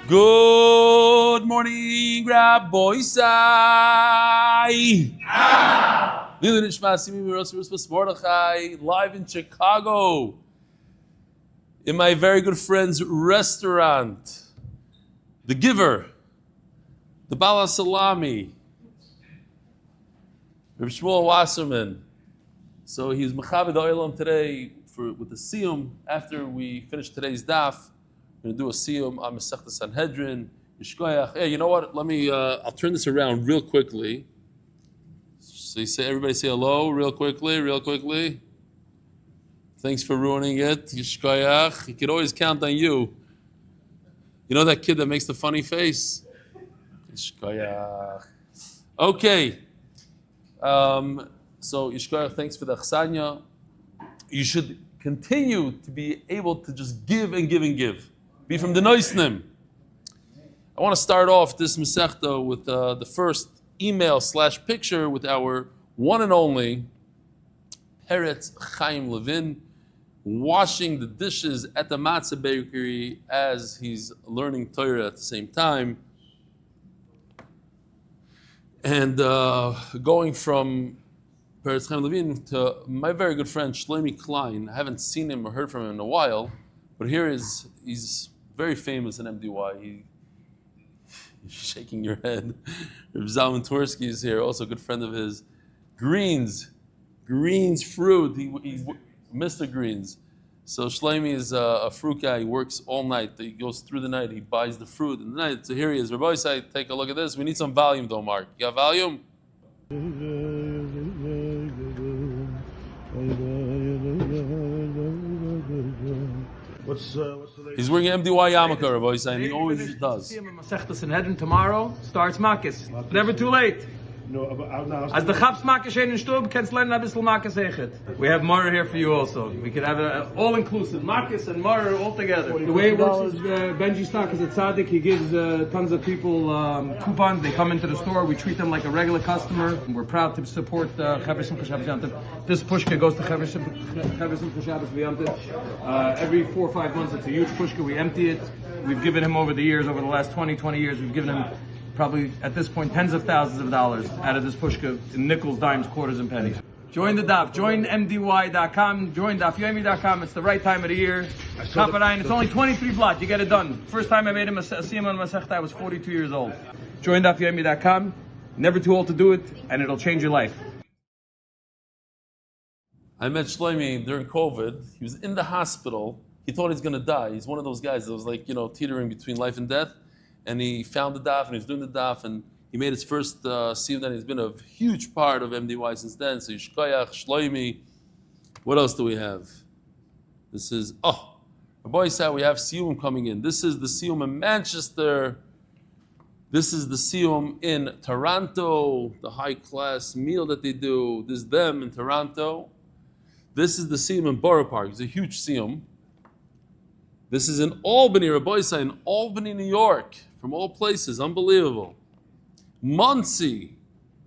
Good morning, Rabbi Sai. Leah Simmy Schaer, live in Chicago, in my very good friend's restaurant, The Giver, the Bala Salami, Reb Shmuel Wasserman. So he's Mechaber Olam today with the Siyum. After we finish today's daf, we're going to do a Siyum on Masechta Sanhedrin. Hey, you know what? I'll turn this around real quickly. So everybody say hello real quickly. Thanks for ruining it. Yishkoyach. He could always count on you. You know that kid that makes the funny face? Yishkoyach. Okay. So Yishkoyach, thanks for the chsanya. You should continue to be able to just give and give and give. Be from the Nissim. I want to start off this Masechta with the first email/picture with our one and only Peretz Chaim Levin washing the dishes at the matzah bakery as he's learning Torah at the same time. And going from Peretz Chaim Levin to my very good friend Shlomi Klein. I haven't seen him or heard from him in a while, but he's very famous in MDY. You're shaking your head. Reb Zalman Twersky is here, also a good friend of his. Greens fruit. He's Mr. Greens. So Shlomi is a fruit guy. He works all night. He goes through the night. He buys the fruit in the night. So here he is. Rabbi say, take a look at this. We need some volume, though, Mark. You got volume? What's the latest? He's wearing MDY yarmulke, Rabbi say, and he always does. Masechta Sanhedrin tomorrow starts Makkos. Never too late. No, As the Chaps Makkos in Stub, kannst lernen a bissel Makkos echet. We have Mara here for you also. We can have an all-inclusive Makkos and Mara all together. The way it works is Benji Stock is a tzaddik. He gives tons of people coupons. They come into the store. We treat them like a regular customer. And we're proud to support chavrisa Simcha Yisrael. This pushka goes to chavrisa Simcha Yisrael. Every 4 or 5 months, it's a huge pushka. We empty it. We've given him over the last 20 years, we've given him probably at this point tens of thousands of dollars out of this pushka in nickels, dimes, quarters, and pennies. Join the daf. Join MDY.com. Join DafYomi.com. It's the right time of the year. Kaparayin. It's only 23 blot. You get it done. First time I made him a siyum on Masechta, I was 42 years old. Join DafYomi.com. Never too old to do it, and it'll change your life. I met Shlomi during COVID. He was in the hospital. He thought he's going to die. He's one of those guys that was like, teetering between life and death. And he found the daf, and he was doing the daf, and he made his first siyum. Then he's been a huge part of MDY since then. So Yishkoyach, Shlomi. What else do we have? This is, Rabbi said we have siyum coming in. This is the siyum in Manchester. This is the siyum in Toronto, the high-class meal that they do. This is them in Toronto. This is the siyum in Borough Park. It's a huge siyum. This is in Albany, Rabbi said, in Albany, New York. From all places, unbelievable. Monsey,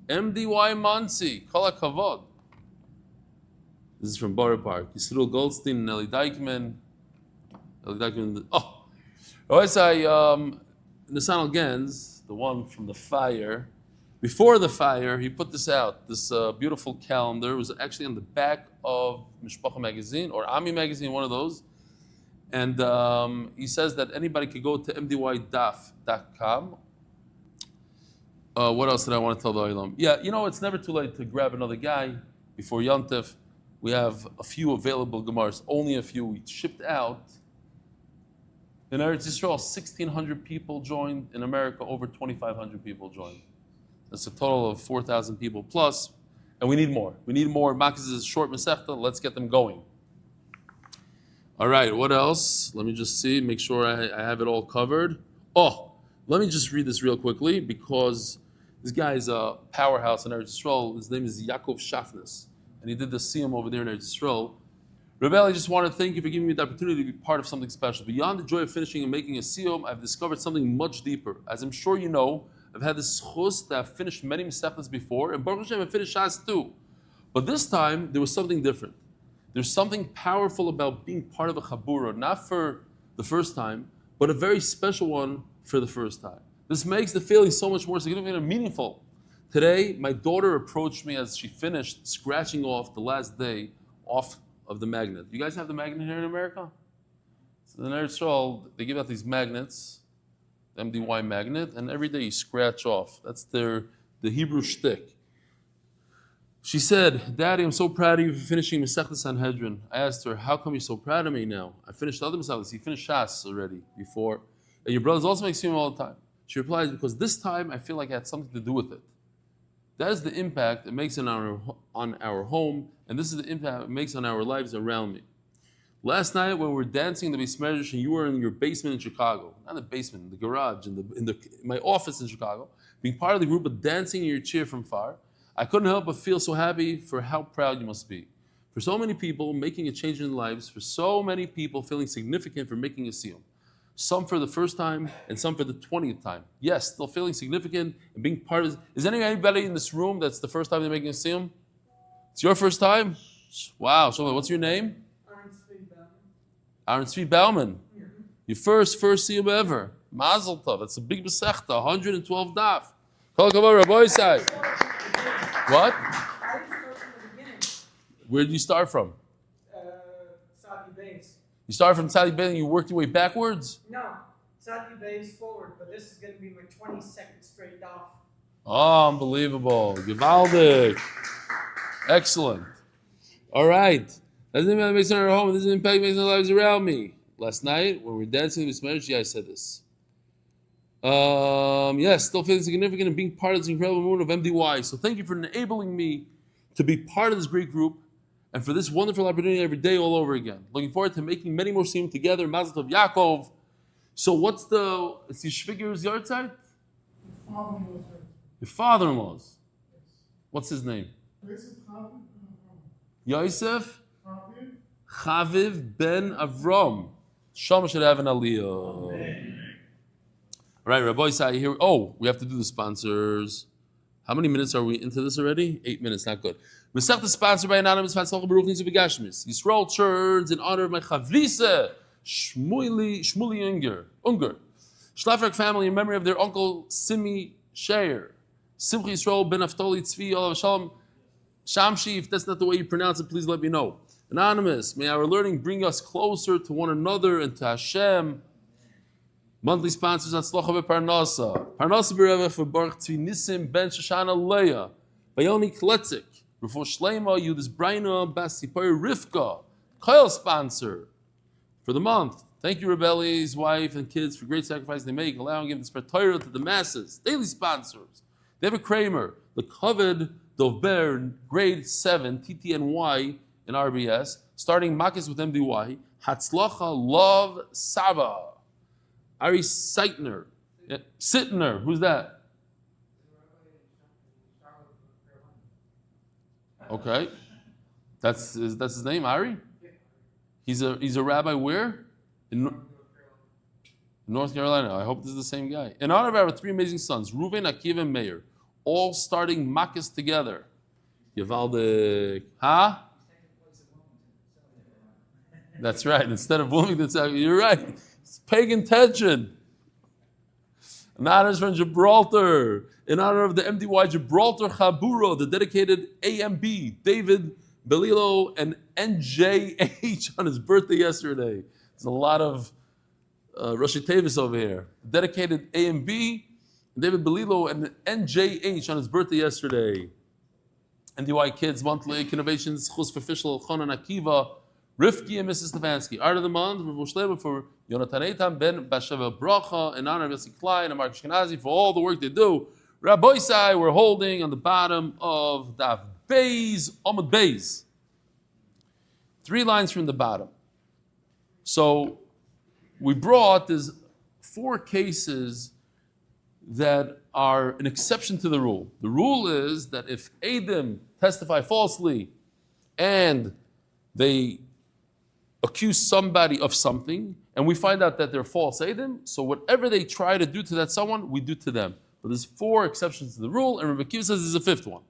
MDY Monsey, Kol HaKavod. This is from Borough Park. Yisroel Goldstein and Eli Dykman. Rabbi say, Nisan Gens, the one from the fire. Before the fire, he put this out. This beautiful calendar. It was actually on the back of Mishpacha magazine or Ami magazine, one of those. And he says that anybody could go to mdydaf.com. What else did I want to tell the Olam? Yeah, it's never too late to grab another guy before Yontif. We have a few available Gemars, only a few. We shipped out. In Eretz Yisrael, 1,600 people joined. In America, over 2,500 people joined. That's a total of 4,000 people plus. And we need more. Makkos is a short Masechta. Let's get them going. All right, what else? Let me just see, make sure I have it all covered. Let me just read this real quickly because this guy is a powerhouse in Eretz Yisrael. His name is Yaakov Shafnes, and he did the siyum over there in Eretz Yisrael. Rebel, I just want to thank you for giving me the opportunity to be part of something special. Beyond the joy of finishing and making a siyum, I've discovered something much deeper. As I'm sure you know, I've had this chus that I've finished many Masechtas before, and Baruch Hashem, I've finished Shas too. But this time, there was something different. There's something powerful about being part of a chabura, not for the first time, but a very special one for the first time. This makes the feeling so much more significant and meaningful. Today, my daughter approached me as she finished scratching off the last day off of the magnet. You guys have the magnet here in America? So in Eretz Yisrael, they give out these magnets, MDY magnet, and every day you scratch off. That's the Hebrew shtick. She said, Daddy, I'm so proud of you for finishing Masechta Sanhedrin. I asked her, how come you're so proud of me now? I finished other Masechtas. You finished Shas already before. And your brothers also make Simcha all the time. She replies, because this time I feel like I had something to do with it. That is the impact it makes on our home, and this is the impact it makes on our lives around me. Last night when we were dancing in the Beis Medrash and you were in your basement in Chicago, not the basement, in the garage, in my office in Chicago, being part of the group of dancing in your chair from far, I couldn't help but feel so happy for how proud you must be. For so many people making a change in their lives, for so many people feeling significant for making a siyum. Some for the first time and some for the 20th time. Yes, still feeling significant and being part of this. Is anybody in this room that's the first time they're making a siyum? It's your first time? Wow, so what's your name? Aaron Tzvi Bauman. Your first siyum ever. Mazel tov. That's a big Masechta, 112 daf. Kol kavod, Rabbi Isai. What? I start from the beginning. Where did you start from? Sadi base. You started from Tzadi Beis and you worked your way backwards? No, Sadi base forward, but this is going to be my 22nd straight off. Oh, unbelievable. Gewaldig. Excellent. All right. That's the impact it makes on our home, and this is the impact it makes on the lives around me. Last night, when we were dancing in this marriage, I said this. Yes, still feeling significant and being part of this incredible movement of MDY. So thank you for enabling me to be part of this great group and for this wonderful opportunity every day all over again. Looking forward to making many more siyum together. Mazel tov Yaakov. So it's the Shviger's yard site? Your father-in-law's. What's his name? Yosef Chaviv ben Avram. Shama should have an aliyah. All right, Rabbi Isai here. Oh, we have to do the sponsors. How many minutes are we into this already? 8 minutes, not good. Masechta sponsored by anonymous Hatzlacha Bruchnius Yisroel Cherns in honor of my chavrisa, Shmueli Unger. Szlafrok Family in memory of their uncle Simmy Schaer. Simcha Yisrael ben Naftali Tzvi A. Shamshi, if that's not the way you pronounce it, please let me know. Anonymous, may our learning bring us closer to one another and to Hashem. Monthly sponsors Hatzlacha B'Parnasa. Parnasa Birevach for Baruch Nissim ben Shoshana Leah. Yoni Klestzick. Refuah Shelamah, Yehudit Brayna, Rivka. Kollel sponsor for the month. Thank you, Rebelli's wife and kids for great sacrifice they make, allowing him to spread Torah to the masses. Daily sponsors. David Kramer, the coveted Dover, grade 7, TTNY in RBS, starting Makkos with MDY. Hatzlacha Love Saba. Ari Sytner. Who's that? Okay. That's his name, Ari? He's a rabbi where? In North Carolina. I hope this is the same guy. In honor of our 3 amazing sons, Reuven, Akiva Meyer, all starting Makkos together. Yvaldik. Huh? That's right. Instead of Bloomington, you're right. It's pagan tension. In honor from Gibraltar. In honor of the MDY Gibraltar Chabura, the dedicated AMB, David Belilo and NJH on his birthday yesterday. There's a lot of Roshi Tevis over here. Dedicated AMB, David Belilo and NJH on his birthday yesterday. MDY Kids Monthly Innovations, Chus for Official, Chon and Akiva, Rifki and Mrs. Stefansky. Art of the Month, Refuah Shelamah for Yonatan ben Basheva Bracha, in honor of Yossi Klein and Mark Ashkenazi for all the work they do. Rabbi Isai, we're holding on the bottom of Daf Beis, Amud Beis. 3 lines from the bottom. So we brought there's 4 cases that are an exception to the rule. The rule is that if Eidim testify falsely and they accuse somebody of something, and we find out that they're false Eidim, so whatever they try to do to that someone, we do to them. But there's 4 exceptions to the rule, and Rabbi Akiva says there's a 5th one.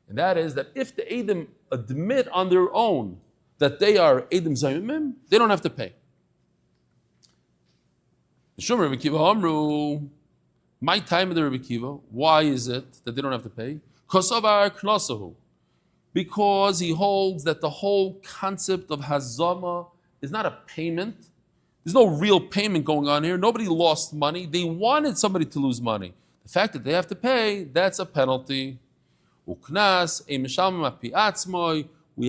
And that is that if the Eidim admit on their own that they are Eidim Zayimim, they don't have to pay. Shomer Rebbe Akiva Amru. My time of the Rebbe Akiva. Why is it that they don't have to pay? Because he holds that the whole concept of hazama is not a payment. There's no real payment going on here. Nobody lost money. They wanted somebody to lose money. The fact that they have to pay, that's a penalty. We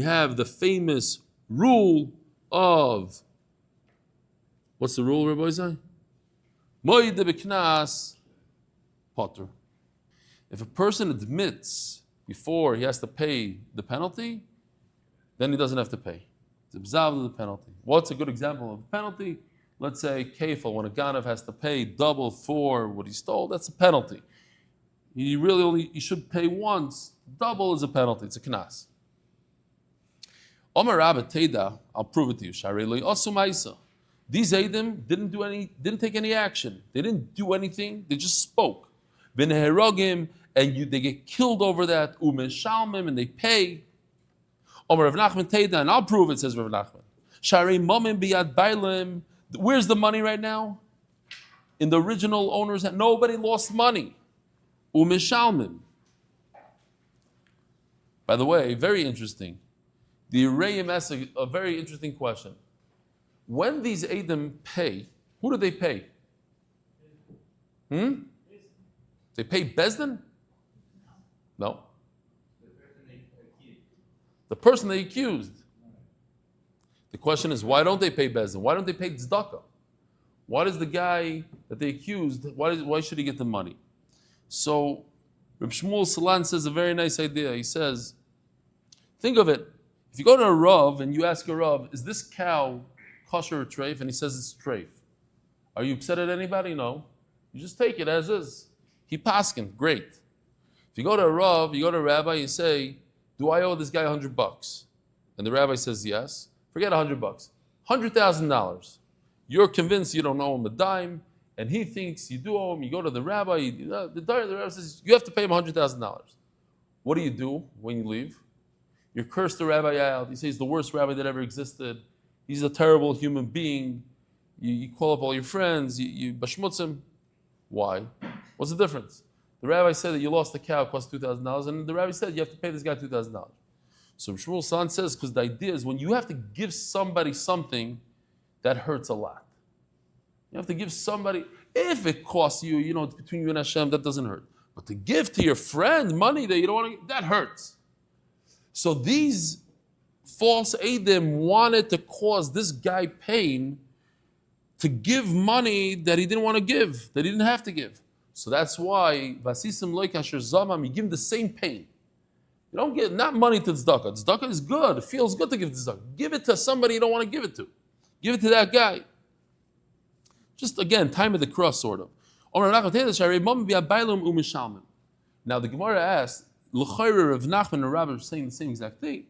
have the famous rule of, what's the rule, Rabbi Zay? Moide b'knas potter. If a person admits before he has to pay the penalty, then he doesn't have to pay. It's absolved of the penalty. What's a good example of a penalty? Let's say kefil, when a ganav has to pay double for what he stole, that's a penalty. He should pay once. Double is a penalty. It's a knas. Omar Rabba Teda, I'll prove it to you. Sharei Osumaisa. These Eidim didn't take any action. They didn't do anything. They just spoke. V'neherogim, and they get killed over that. Umeshalmim, and they pay. Omar Rav Nachman Teda, and I'll prove it, says Rav Nachman. Sharei Momim biyad bailim. Where's the money right now? In the original owner's hand. Nobody lost money. Umeshalmim. By the way, very interesting. The Re'im asks a very interesting question. When these Eidim pay, who do they pay? They pay Bezdin? No. The person they accused. The question is, why don't they pay Bezdin? Why don't they pay Tzedakah? Why does the guy that they accused, why should he get the money? So, Reb Shmuel Salan says a very nice idea. He says, think of it. If you go to a Rav and you ask a Rav, is this cow kosher or treif? And he says it's treif. Are you upset at anybody? No. You just take it as is. He paskin, great. If you go to a Rav, you go to a rabbi, you say, do I owe this guy $100? And the rabbi says yes. Forget $100. $100,000. You're convinced you don't owe him a dime, and he thinks you do owe him. You go to the rabbi, the rabbi says, you have to pay him $100,000. What do when you leave? You curse the rabbi out. You say he's the worst rabbi that ever existed. He's a terrible human being. You call up all your friends. You bashmutz him. Why? What's the difference? The rabbi said that you lost the cow, it cost $2,000, and the rabbi said you have to pay this guy $2,000. So Shmuel San says, because the idea is when you have to give somebody something, that hurts a lot. You have to give somebody, if it costs you, it's between you and Hashem, that doesn't hurt. But to give to your friend money that you don't want to, that hurts. So these false Eidim wanted to cause this guy pain to give money that he didn't want to give, that he didn't have to give. So that's why Vasisim Loikasher Zamam, you give him the same pain. You don't give not money to tzedakah. Tzedakah is good. It feels good to give tzedakah. Give it to somebody you don't want to give it to. Give it to that guy. Just again, time of the cross, sort of. Now the Gemara asked, L'chayre Rav Nachman and Rav are saying the same exact thing.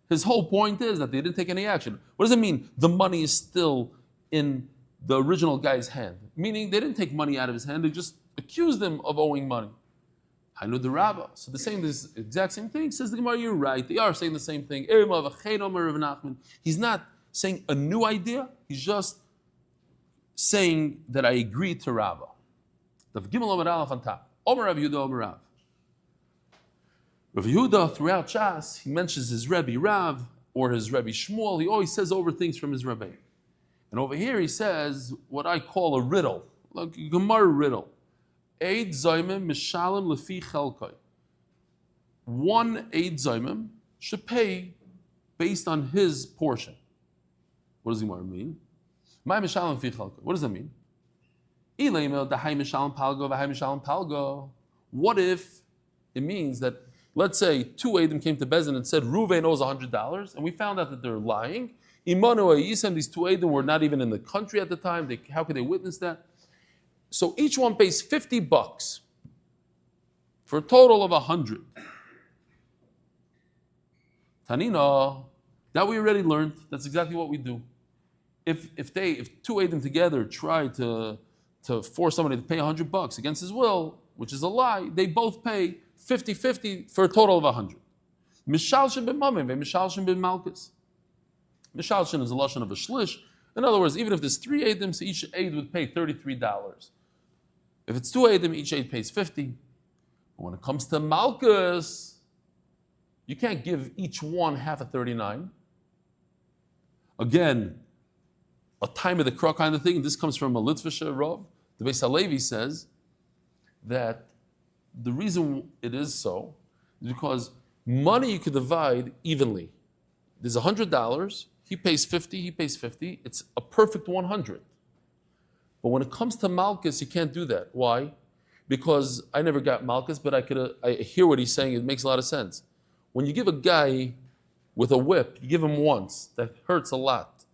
His whole point is that they didn't take any action. What does it mean? The money is still in the original guy's hand. Meaning they didn't take money out of his hand, they just accused him of owing money. I know the Rabbah. So they're saying this exact same thing. Says the Gemara, you're right. They are saying the same thing. He's not saying a new idea. He's just saying that I agree to Rabbah. The Gimel Amud Aleph on top. Omer Rav Yehuda, Omer Rav. Rav Yehuda, throughout Shas, he mentions his Rebbe Rav or his Rebbe Shmuel. He always says over things from his Rebbe. And over here he says what I call a riddle, like a Gemara riddle. Eid Zaymim Mishalim Lefi Chelkai. One Eid Zaymim should pay based on his portion. What does the Gemara mean? My Mishalim Lefi Chelkai. What does that mean? What if it means that, let's say, two Eidim came to Bezdin and said, Ruvain owes $100, and we found out that they're lying. Imanu Yisem, these two Eidim were not even in the country at the time. How could they witness that? So each one pays $50 for a total of 100. Tanina, that we already learned. That's exactly what we do. If two Eidim together try to force somebody to pay $100 against his will, which is a lie, they both pay 50-50 for a total of 100. Mishalshin bin Mamim, Mishalshin bin Malkus. Mishalshin is a lashon of a shlish. In other words, even if there's 3 Eidim, so each Eid would pay $33. If it's 2 Eidim, each Eid pays $50. But when it comes to Makkos, you can't give each one half of 39. Again, a time of the crow kind of thing. This comes from a Litvisha Rav. The Beis Halevi says that the reason it is so is because money you could divide evenly. There's $100. He pays 50. He pays 50. It's a perfect 100. But when it comes to Malkus, you can't do that. Why? Because I never got Malkus, but I hear what he's saying. It makes a lot of sense. When you give a guy with a whip, you give him once. That hurts a lot.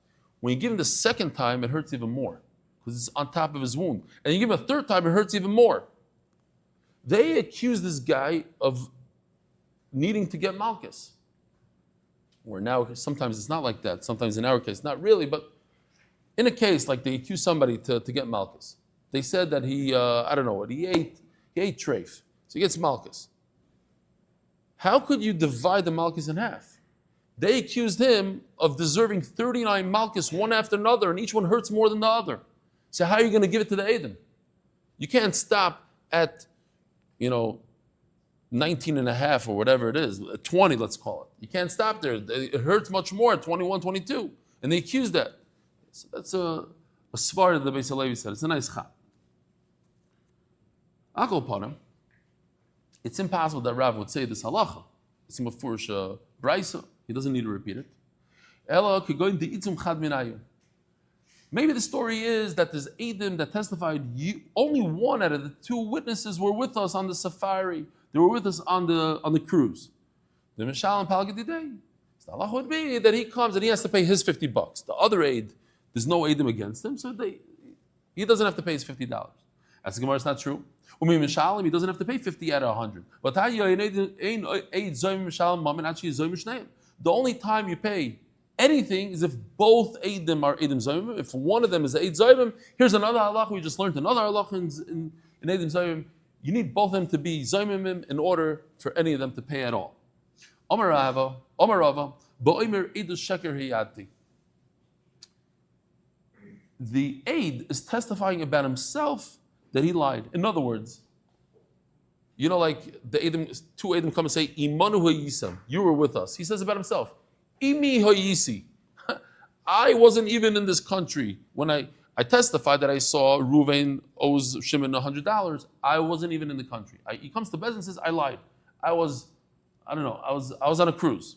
When you give him the second time, it hurts even more because it's on top of his wound. And you give him a third time, it hurts even more. They accuse this guy of needing to get Malkus. Where now, sometimes it's not like that. Sometimes in our case, not really, but in a case like they accuse somebody to get Malkus. They said that he, I don't know what, he ate treif. So he gets Malkus. How could you divide the Malkus in half? They accused him of deserving 39 Malkus, one after another, and each one hurts more than the other. So how are you going to give it to the Eidim? You can't stop at, 19 and a half or whatever it is, 20, let's call it. You can't stop there. It hurts much more at 21, 22. And they accuse that. So that's a svar that the Beis Halevi said. It's a nice chap. Akol upon him, it's impossible that Rav would say this halacha. It's a mafurish brayso. He doesn't need to repeat it. Ela could go into itzum chad minayu. Maybe the story is that there's Eidim that testified. Only one out of the 2 witnesses were with us on the safari. They were with us on the cruise. The Mishal and Palgadidei. The halacha would be that he comes and he has to pay his $50. The other Eid, there's no Eidim against him, so he doesn't have to pay his $50. As the Gemara, it's not true. Umi Mishalim, he doesn't have to pay 50 out of 100. But the only time you pay anything is if both Eidim are Eidim Zayim. If one of them is Eid Zayim, here's another halach. We just learned another halach in Eidim Zayim. You need both of them to be Zayimim in order for any of them to pay at all. Omar Rava, Ba'omer Eidus Sheker Hiyati. The Eid is testifying about himself that he lied. In other words, like the Eidim, 2 Eidim come and say, Imanu Hayisam, you were with us. He says about himself, Imi Hayisi. I wasn't even in this country when I testified that I saw Ruvain owes Shimon $100. I wasn't even in the country. He comes to Bez and says, I lied. I was on a cruise.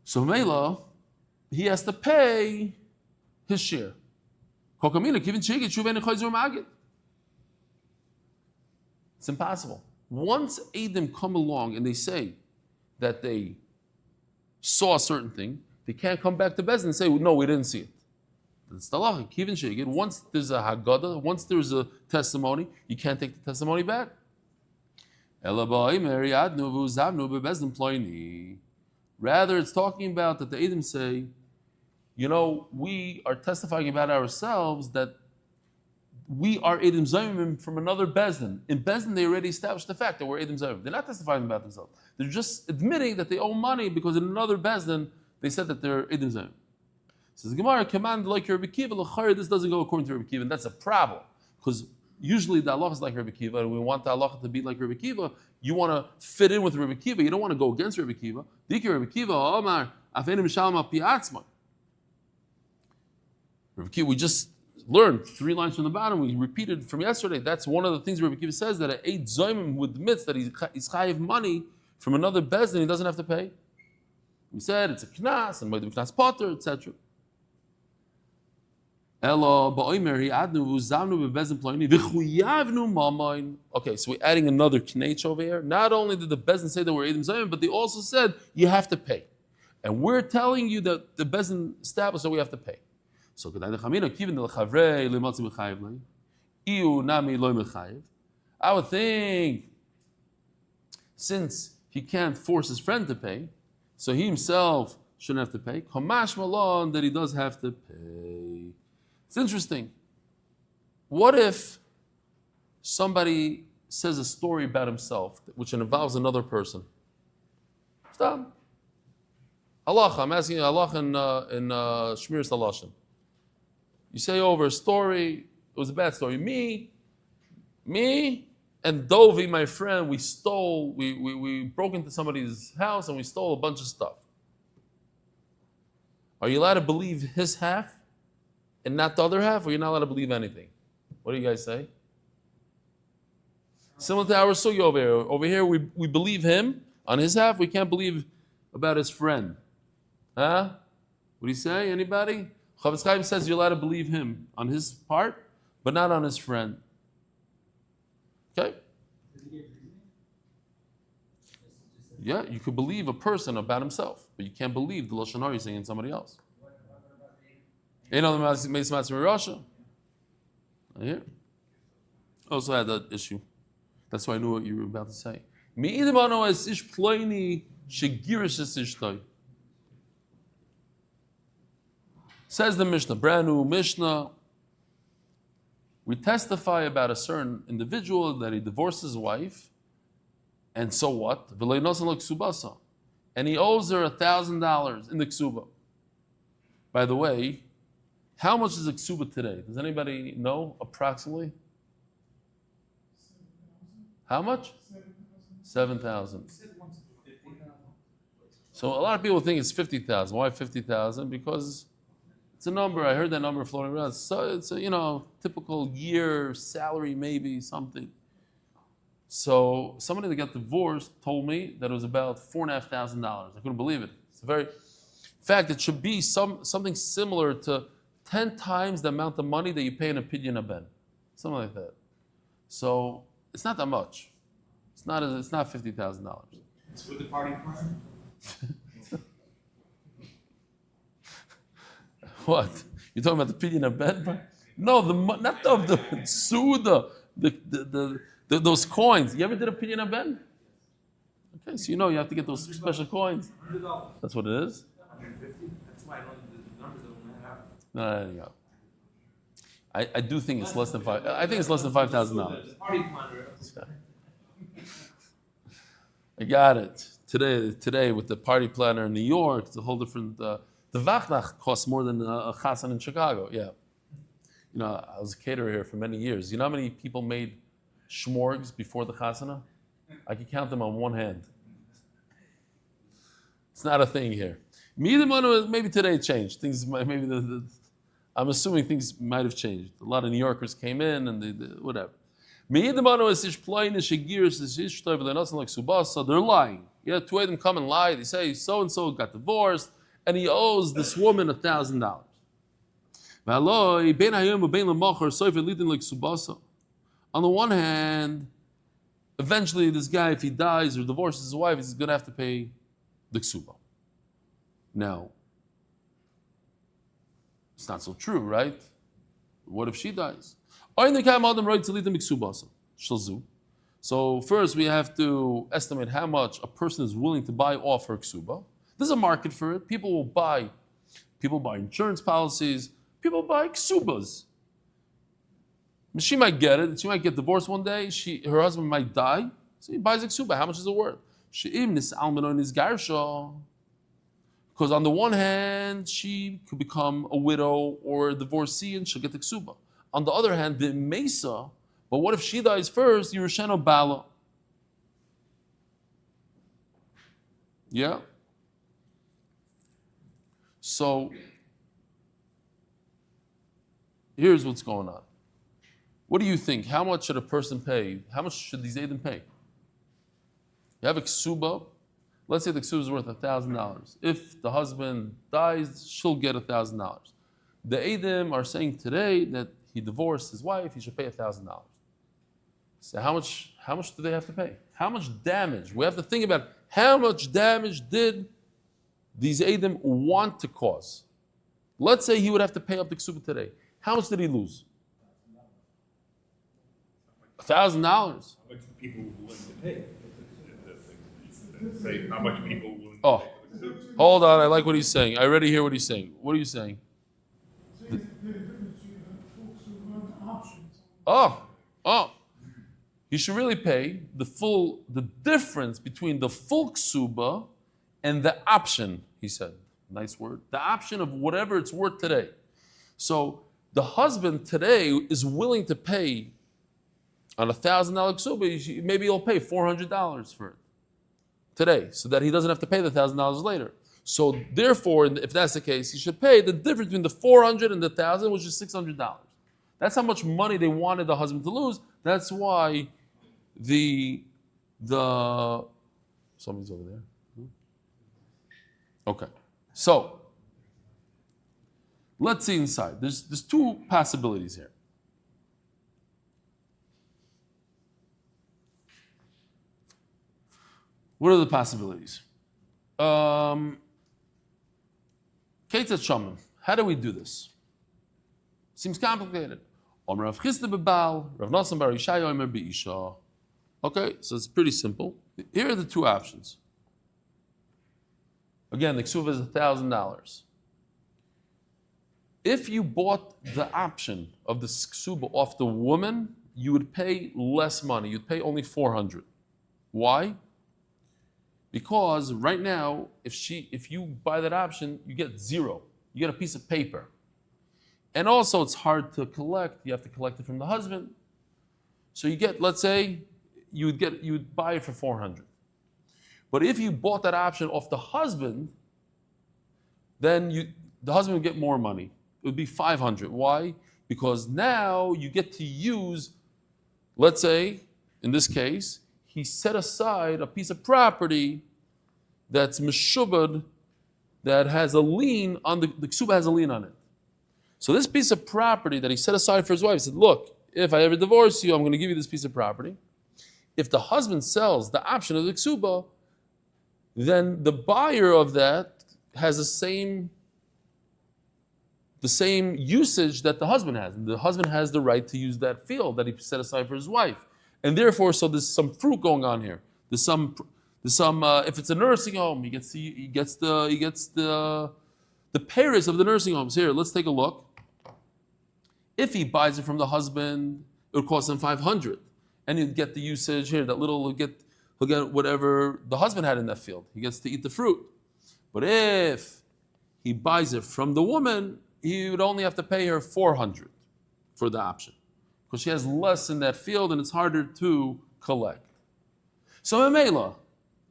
So Mela, he has to pay his share. It's impossible. Once Eidim come along and they say that they saw a certain thing, they can't come back to Bez and say, no, we didn't see it. It's the law. Once there's a Haggadah, once there's a testimony, you can't take the testimony back. Rather, it's talking about that the Eidim say, we are testifying about ourselves that we are Eidim Zayimim from another Bezdin. In Bezdin, they already established the fact that we're Eidim Zayimim. They're not testifying about themselves. They're just admitting that they owe money because in another Bezdin, they said that they're Eidim Zayimim. Says Gemara, command like Rabbi Kiva, this doesn't go according to Rabbi Kiva, and that's a problem. Because usually the halacha is like Rabbi Kiva, and we want the halacha to be like Rabbi Kiva. You want to fit in with Rabbi Kiva, you don't want to go against Rabbi Kiva. Diki Rabbi Kiva, Omar, Afenim Shalma Piatzma. Rabbi Kiva, we just learned 3 lines from the bottom, we repeated from yesterday. That's one of the things Rabbi Kiva says, that an Eid Zoymim who admits that he's chayiv money from another bezdin, he doesn't have to pay. We said it's a knas, and Moedim Knas Potter, etc. Okay, so we're adding another knech over here. Not only did the bezdin say that we're Eidim Zoymim, but they also said you have to pay. And we're telling you that the bezdin established that we have to pay. So I would think, since he can't force his friend to pay, so he himself shouldn't have to pay. Kamash malon, that he does have to pay. It's interesting. What if somebody says a story about himself which involves another person? Stop. Halacha, I'm asking you halacha in Shmiras Halashon. You say over a story, it was a bad story. Me and Dovi, my friend, we broke into somebody's house and we stole a bunch of stuff. Are you allowed to believe his half and not the other half, or you're not allowed to believe anything? What do you guys say? Similar to our sugi over here. Over here, we believe him on his half. We can't believe about his friend. Huh? What do you say? Anybody? Chavetz Chaim says you're allowed to believe him on his part, but not on his friend. Okay? Yeah, you could believe a person about himself, but you can't believe the Lashon Hara he's saying in somebody else. Here. Also had that issue. That's why I knew what you were about to say. Says the Mishnah, brand new Mishnah. We testify about a certain individual that he divorced his wife, and so what? And he owes her $1,000 in the ksuba. By the way, how much is a ksuba today? Does anybody know approximately? How much? 7,000. So a lot of people think it's 50,000. Why 50,000? Because it's a number. I heard that number floating around. So it's a typical year salary, maybe something. So somebody that got divorced told me that it was about $4,500. I couldn't believe it. It's in fact, it should be something similar to 10 times the amount of money that you pay in a pidyon aben, something like that. So it's not that much. It's not $50,000. It's with the party plan. What? You're talking about the pidyon aben? No, not the suda, those coins. You ever did a pidyon aben? Okay, so you have to get those special coins. $100. That's what it is. 150. That's why the numbers don't add up. No, there you go. I do think it's less than five. I think it's less than $5,000. Party planner. I got it. Today with the party planner in New York, it's a whole different. The vachnach costs more than a chasan in Chicago. Yeah, I was a caterer here for many years. You know how many people made shmorgs before the chasana? I could count them on one hand. It's not a thing here. Maybe today it changed. Things maybe I'm assuming things might have changed. A lot of New Yorkers came in and they whatever. They're lying. Yeah, two of them come and lie. They say so and so got divorced and he owes this woman $1,000. On the one hand, eventually this guy, if he dies or divorces his wife, he's going to have to pay the ksuba. Now, it's not so true, right? What if she dies? So first we have to estimate how much a person is willing to buy off her ksuba. There's a market for it. People buy insurance policies. People buy ksubas. She might get it. She might get divorced one day. Her husband might die. So he buys a ksuba. How much is it worth? Because on the one hand, she could become a widow or a divorcee and she'll get the ksuba. On the other hand, the mesa, but what if she dies first? Yerusheno bala. Yeah? So, here's what's going on. What do you think? How much should a person pay? How much should these Eidim pay? You have a ksuba. Let's say the ksuba is worth $1,000. If the husband dies, she'll get $1,000. The Eidim are saying today that he divorced his wife, he should pay $1,000. So how much do they have to pay? How much damage? We have to think about how much damage did these Eidim want to cause. Let's say he would have to pay up the ksuba today. How much did he lose? $1,000. How much people willing to pay? Say how much people willing Oh, to pay for the hold on. I like what he's saying. I already hear what he's saying. What are you saying? Oh. You should really pay the difference between the full ksuba and the option, he said, nice word, the option of whatever it's worth today. So the husband today is willing to pay on $1,000 ksuba, maybe he'll pay $400 for it today, so that he doesn't have to pay the $1,000 later. So therefore, if that's the case, he should pay the difference between the 400 and the 1,000, which is $600. That's how much money they wanted the husband to lose. That's why the somebody's over there. Okay, so let's see inside. There's two possibilities here. What are the possibilities? Ketzat Shamim. How do we do this? Seems complicated. Okay, so it's pretty simple. Here are the two options. Again, the ksuva is $1,000. If you bought the option of the ksuba off the woman, you would pay less money. You'd pay only $400. Why? Because right now, if you buy that option, you get zero. You get a piece of paper. And also it's hard to collect. You have to collect it from the husband. So you get, let's say, you would buy it for $400. But if you bought that option off the husband, then the husband would get more money. It would be $500. Why? Because now you get to use, let's say, in this case, he set aside a piece of property that's meshubad, that has a lien on the ksuba has a lien on it. So this piece of property that he set aside for his wife, he said, look, if I ever divorce you, I'm going to give you this piece of property. If the husband sells the option of the ksuba, then the buyer of that has the same usage that the husband has. And the husband has the right to use that field that he set aside for his wife. And therefore, so there's some fruit going on here. There's some. If it's a nursing home, he gets the payers of the nursing homes. Here, let's take a look. If he buys it from the husband, it would cost him $500, and he'd get the usage here. He'll get whatever the husband had in that field. He gets to eat the fruit. But if he buys it from the woman, he would only have to pay her $400 for the option, because she has less in that field and it's harder to collect. So Mamela,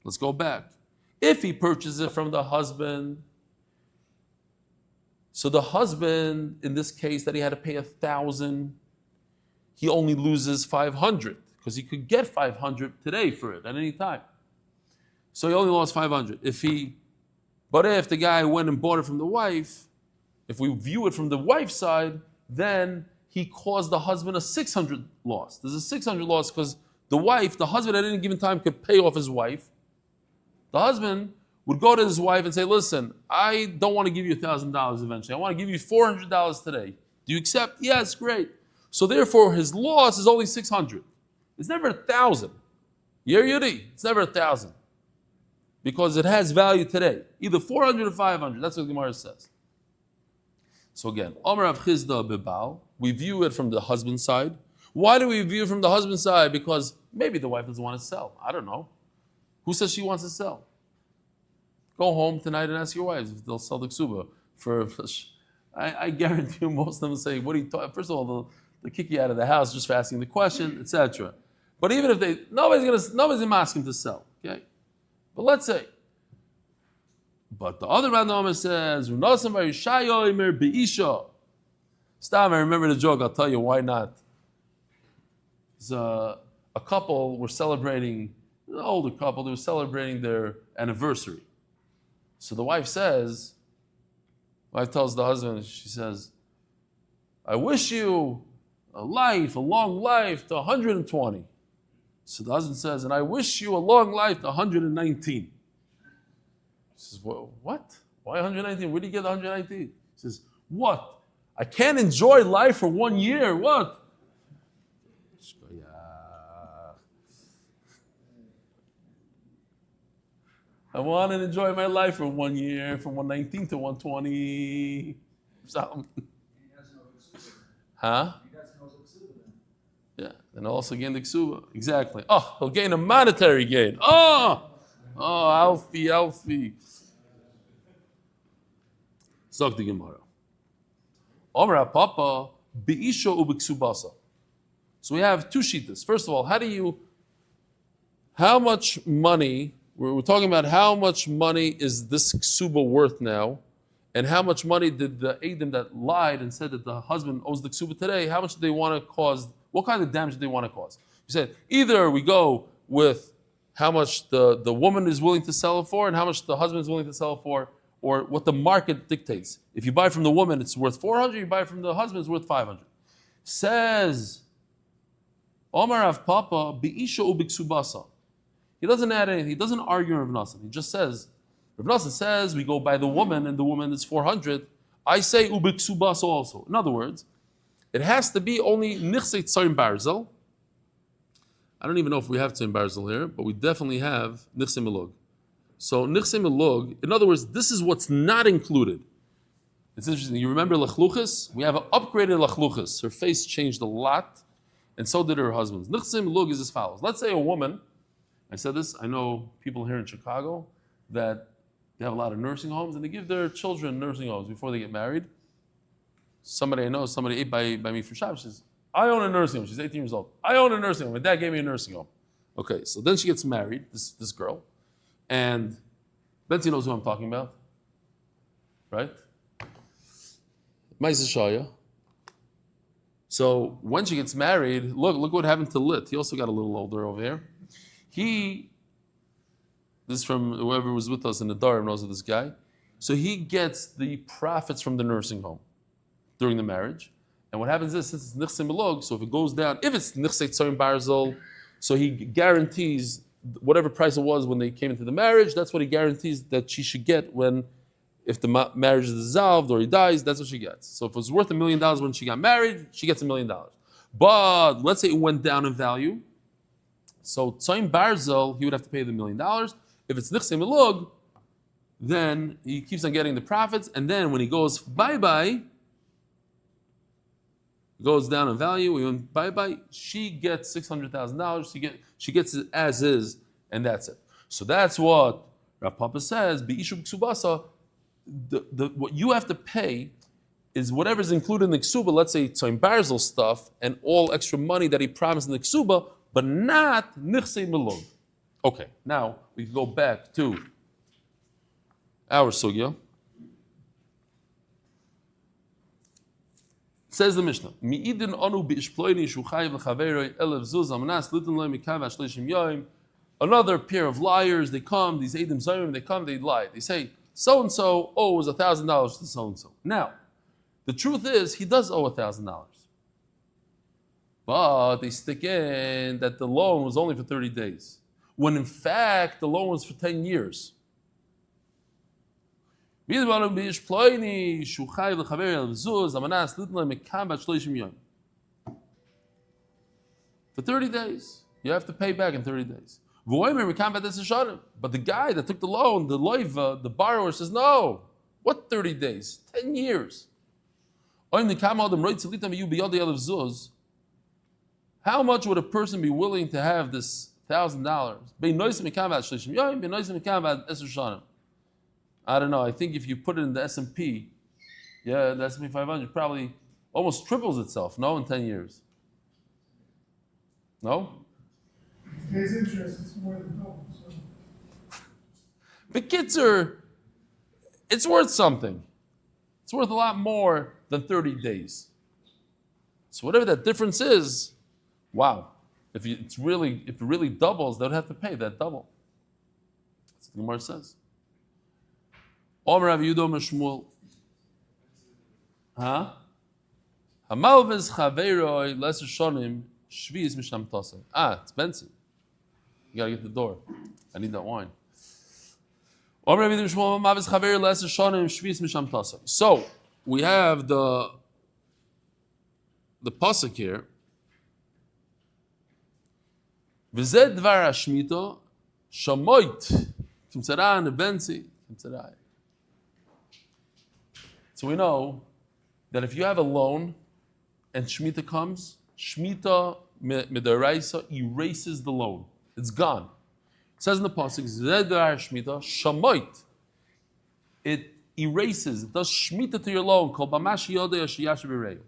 let's go back. If he purchases it from the husband, so the husband, in this case, that he had to pay $1,000, he only loses $500, because he could get $500 today for it at any time. So he only lost $500. But if the guy went and bought it from the wife, if we view it from the wife's side, then he caused the husband a $600 loss. There's a $600 loss because the husband at any given time could pay off his wife. The husband would go to his wife and say, listen, I don't want to give you $1,000 eventually. I want to give you $400 today. Do you accept? Yes, great. So therefore, his loss is only $600. It's never $1,000. Yehudit, it's never $1,000. Because it has value today. Either $400 or $500. That's what the Gemara says. So again, Omer Rav Chizda Bebal, we view it from the husband's side. Why do we view it from the husband's side? Because maybe the wife doesn't want to sell. I don't know. Who says she wants to sell? Go home tonight and ask your wives if they'll sell the ksuba. I guarantee you most of them will say, what are you talking? First of all, they'll kick you out of the house just for asking the question, etc. But even if nobody's going to ask him to sell. Okay? But let's say, but the other Rambam says, Stam, I remember the joke, I'll tell you why not. A couple were celebrating, an older couple, they were celebrating their anniversary. So the wife tells the husband, she says, I wish you a long life to 120. So the husband says, and I wish you a long life to 119. He says, well, what? Why 119? Where do you get 119? He says, what? I can't enjoy life for 1 year. What? I want to enjoy my life for 1 year, from 119 to 120. Something. Huh? Yeah, and also gain the ksuba. Exactly. Oh, he'll gain a monetary gain. Oh, Oh, Alfie. Zog the Gemara. Omer Papa Beisha ubiksubasa. So we have two shittas. First of all, how much money, we're talking about how much money is this ksuba worth now, and how much money did the Adam that lied and said that the husband owes the ksuba today, how much do they want to cause, what kind of damage do they want to cause? You said, either we go with how much the woman is willing to sell it for and how much the husband is willing to sell it for, or what the market dictates. If you buy from the woman, it's worth 400, you buy from the husband, it's worth 500. Says, Omar Rav Papa, Beisha ubiksubasa. He doesn't add anything. He doesn't argue Rav Nosson. He just says, Rav Nosson says we go by the woman and the woman is 400. I say ubiksubasa also. In other words, it has to be only nichsei tzoyim barzel. I don't even know if we have tzoyim barzel here, but we definitely have nichsei milug. So nichsei milug, in other words, this is what's not included. It's interesting. You remember lachluchas? We have an upgraded lachluchas. Her face changed a lot, and so did her husband's. Nichsei milug is as follows. Let's say a woman, I said this, I know people here in Chicago that they have a lot of nursing homes and they give their children nursing homes before they get married. Somebody I know, somebody ate by me for Shabbos, says, I own a nursing home. She's 18 years old. I own a nursing home. My dad gave me a nursing home. Okay, so then she gets married, this girl, and Betsy knows who I'm talking about, right? Simcha Yisrael. So when she gets married, look what happened to Lit. He also got a little older over here. This is from whoever was with us in the Dar knows of this guy. So he gets the profits from the nursing home during the marriage. And what happens is, since it's nichsei milug, so if it goes down, if it's nichsei tzoyim barzel, so he guarantees whatever price it was when they came into the marriage, that's what he guarantees that she should get if the marriage is dissolved or he dies, that's what she gets. So if it was worth $1 million when she got married, she gets $1 million. But let's say it went down in value. So tzoyim barzel, he would have to pay the $1 million. If it's nichsei milug, then he keeps on getting the profits, and then when he goes bye-bye, goes down in value, we went bye-bye, she gets $600,000, she gets it as is, and that's it. So that's what Rav Papa says, Beishu Ksubasa, what you have to pay is whatever's included in the Ksuba, let's say tzoyim barzel stuff, and all extra money that he promised in the Ksuba, but not nichsei milug. Okay, now we can go back to our sugya. Says the Mishnah, Mi'idin anu bi'ishploini shuchayiv l'chaveroi elev zuz amanas litin lo mikav ashlishim yoim. Another pair of liars, they come, these Eidim Zayim, they lie. They say, so-and-so owes $1,000 to so-and-so. Now, the truth is, he does owe $1,000. But they stick in that the loan was only for 30 days. When in fact, the loan was for 10 years. For 30 days. You have to pay back in 30 days. But the guy that took the loan, the loiva, the borrower says, no. What 30 days? 10 years. How much would a person be willing to have this $1,000? I don't know. I think if you put it in the S&P, the S&P 500 probably almost triples itself, no, in 10 years. No? Pays interest, it's more than double. So. But Kitzer, it's worth something. It's worth a lot more than 30 days. So whatever that difference is, wow. If it really doubles, they would have to pay that double. That's what the Gemara says. Omer Rav Yehuda Omer Shmuel. Hamalvez chaveroi lesser shonim shvius misham tosei. It's expensive. You gotta get the door. I need that wine. Omer Rav Yehuda Omer Shmuel Hamalvez chaveroi lesser shonim shvius misham tosei. So we have the pasuk here. V'zed dvar hashmita shamoit kimtzara nebenzi kimtzara. So we know that if you have a loan and Shemitah comes, Shemitah Midaraisa erases the loan. It's gone. says in the pasuk, Zedar Shmita Shamoit. It erases, it does Shmita to your loan, called Bamash Yodei Ashiyash B'Reyu.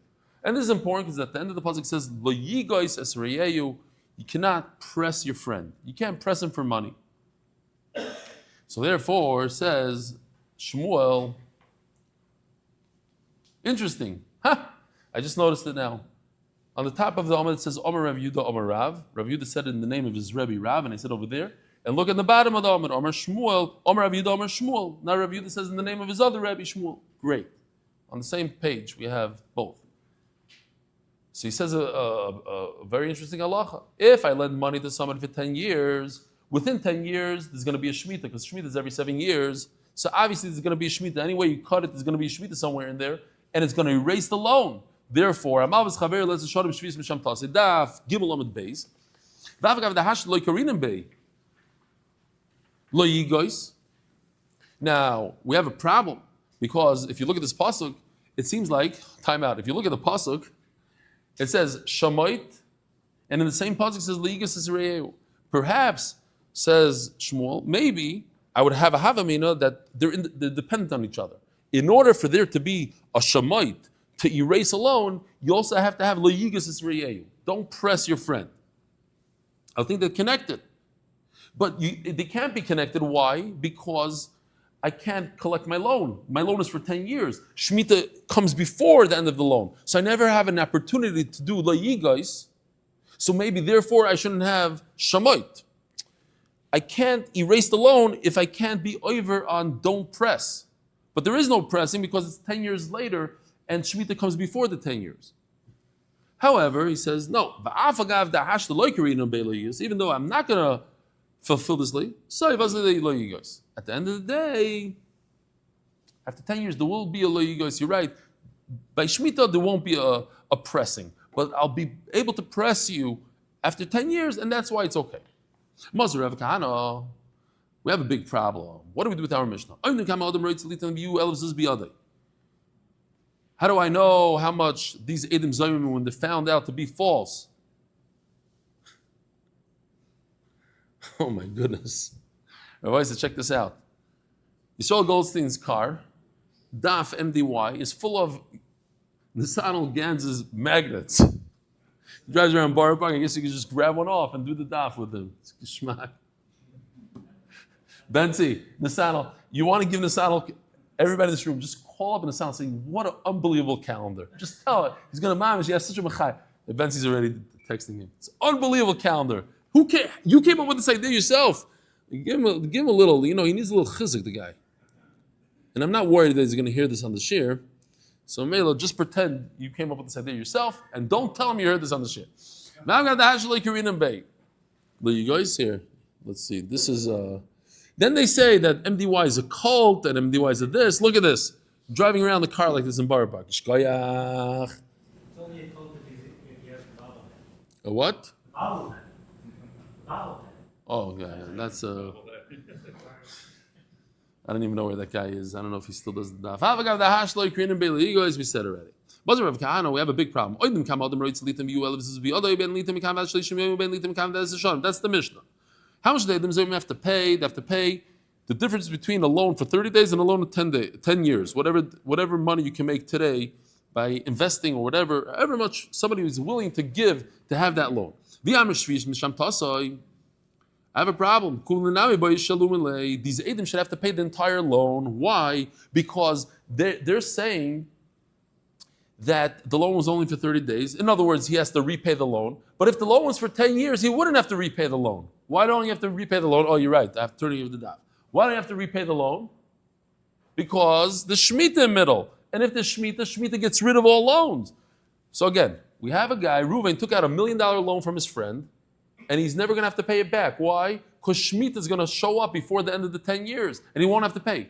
And this is important because at the end of the pasuk it says, Lo Yigois Es Reyeyu. You cannot press your friend. You can't press him for money. So therefore, says Shmuel, interesting. I just noticed it now. On the top of the Amud it says Omer Rav Yudah Omer Rav. Rav Yudah said it in the name of his Rebbe Rav, and I said over there. And look at the bottom of the Amud, Omer Shmuel, Omer Rav Yudah Omer Shmuel. Now Rav Yudah says in the name of his other Rebbe Shmuel. Great. On the same page we have both. So he says a very interesting halacha. If I lend money to somebody for 10 years, within 10 years there's going to be a Shemitah, because Shemitah is every 7 years. So obviously there's going to be a Shemitah. Anyway you cut it, there's going to be a Shemitah somewhere in there, and it's going to erase the loan. Therefore, Daf Gimel Amud Beis. Now we have a problem, because if you look at this pasuk, it seems like time out. If you look at the pasuk, it says Shamoit, and in the same pasuk it says Le'igos Yisrael. Perhaps, says Shmuel, maybe I would have a havamina that they're dependent on each other. In order for there to be a Shamoit to erase a loan, you also have to have Le'igos Yisrael. Don't press your friend. I think they're connected. But they can't be connected. Why? Because I can't collect my loan. My loan is for 10 years. Shemitah comes before the end of the loan. So I never have an opportunity to do Le'igos. So maybe, therefore, I shouldn't have Shamoit. I can't erase the loan if I can't be over on don't press. But there is no pressing because it's 10 years later and Shemitah comes before the 10 years. However, he says, no. Even though I'm not going to fulfill this Leah, at the end of the day, after 10 years, there will be a Le'igos. You're right. By Shemitah, there won't be a pressing. But I'll be able to press you after 10 years, and that's why it's okay. Revkah, we have a big problem. What do we do with our Mishnah? How do I know how much these Edim Zayim, when they're found out to be false? Oh my goodness. Rabbi said, check this out. Yisroel Goldstein's car, Daf MDY, is full of Nissan Gans's magnets. He drives around Baruch, I guess you could just grab one off and do the Daf with him. It's geschmack. Benzi, Nissan, you want to give Nissan, everybody in this room, just call up Nissan and say, what an unbelievable calendar. Just tell it. He's going to mamish, he has such a machai. Benzi's already texting him. It's an unbelievable calendar. Who came? You came up with this idea yourself. Give him a little, he needs a little chizik, the guy. And I'm not worried that he's going to hear this on the shir. So Melo, just pretend you came up with this idea yourself, and don't tell him you heard this on the shir. Now I'm going to Hashlei Karinim Bay. But you guys here, let's see. This is then they say that MDY is a cult, and MDY is a this. Look at this. Driving around the car like this in Birevach. It's only a cult if you have a bottle. A what? Bottle. Oh, yeah, that's I don't even know where that guy is. I don't know if he still does the daf. As we said already. We have a big problem. That's the Mishnah. How much do they have to pay? They have to pay the difference between a loan for 30 days and a loan of 10 years. Whatever money you can make today by investing or whatever, however much somebody is willing to give to have that loan. I have a problem. These Edom should have to pay the entire loan. Why? Because they're saying that the loan was only for 30 days. In other words, he has to repay the loan. But if the loan was for 10 years, he wouldn't have to repay the loan. Why don't you have to repay the loan? Oh, you're right. I have to turn you the daf. Why don't you have to repay the loan? Because the Shemitah in middle. And if the Shemitah gets rid of all loans. So again, we have a guy, Reuven, took out $1 million loan from his friend, and he's never going to have to pay it back. Why? Because Shemitah is going to show up before the end of the 10 years, and he won't have to pay.